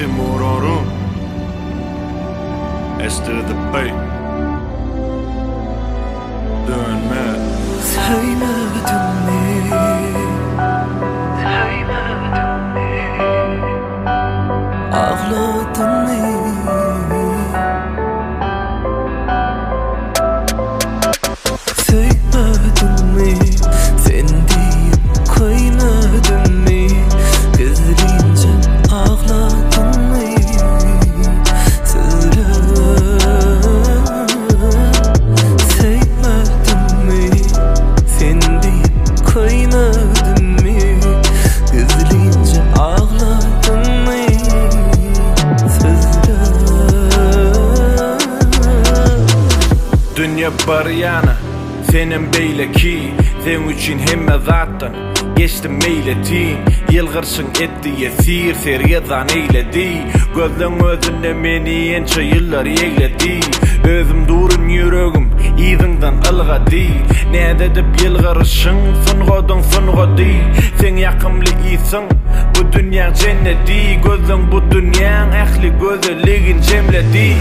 Timuror'un Estirdi bey Dönme Söyledin mi? Ağladın mı? Söyledin mi? Sen deyip koymadın mı? Kızılınca ağladın mı? Söyle. Söyledin mi? Sen deyip koymadın mı? Kızılınca ağladın mı? Söyle. Dünya baryana senin beyle ki sen üçün hemme zattan geçtim meyletin yılgırsın etti yesir seriyazan eyledi gözden özünde meni ençe yıllar eyledi özüm durun yüreğim izinden ılgadı ne dedip yılgırsın sungodun sen yakımlı iyisin bu dünya cenneti gözün bu dünyanın ehli güzelliğin cemledi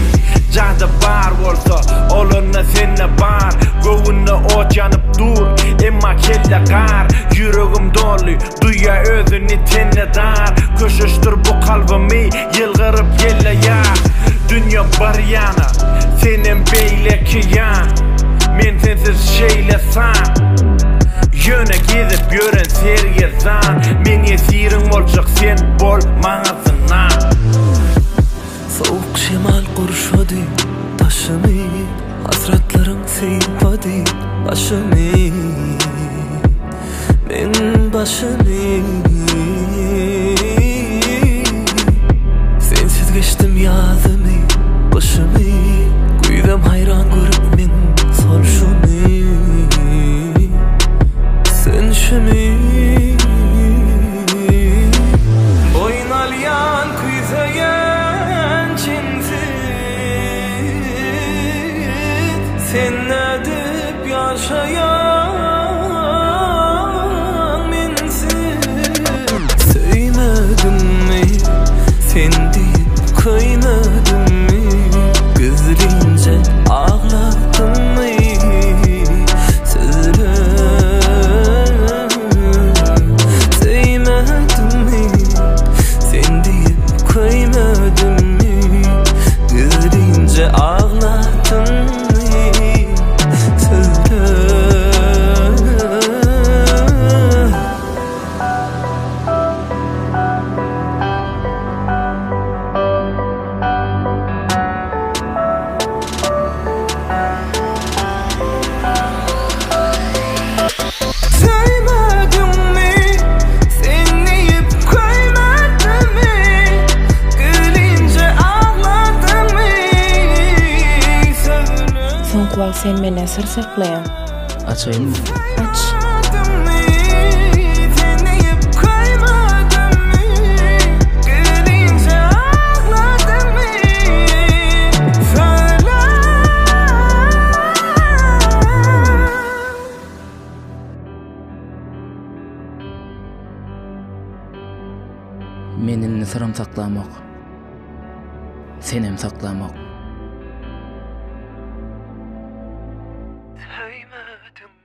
Cahda bar olsa olunna senne bar Göğünne ot yanıp dur emma kelle kar Yüreğim dolu duya özünü tenne dar Köşüştür bu kalbimi yılgırıp yelle ya Dünya baryana senin beyle kiyan Men sensiz şeylesan Yöne gezip gören seriyezan Men yesirin olacak sen bolmağızına Soğuk şemal kurşadı taşımı Hasretlerin seypadı başımı Ben başımı Sensiz geçtim yazımı başımı Güydem hayran görüp men sorşumu Sen şimi Oynalyan kuyzayan Sen edip yaşayan mensin Söyledin mi? Sen deyip koymadın mı? Kızılınca ağladın mı? Söyle. Söyledin mi? Sen deyip koymadın mı? Kızılınca ağladın mı? Kulak sen mene sır saklayan. Açayım mı? Aç. Menin sırım saklamak. Senem saklamak. Söyledim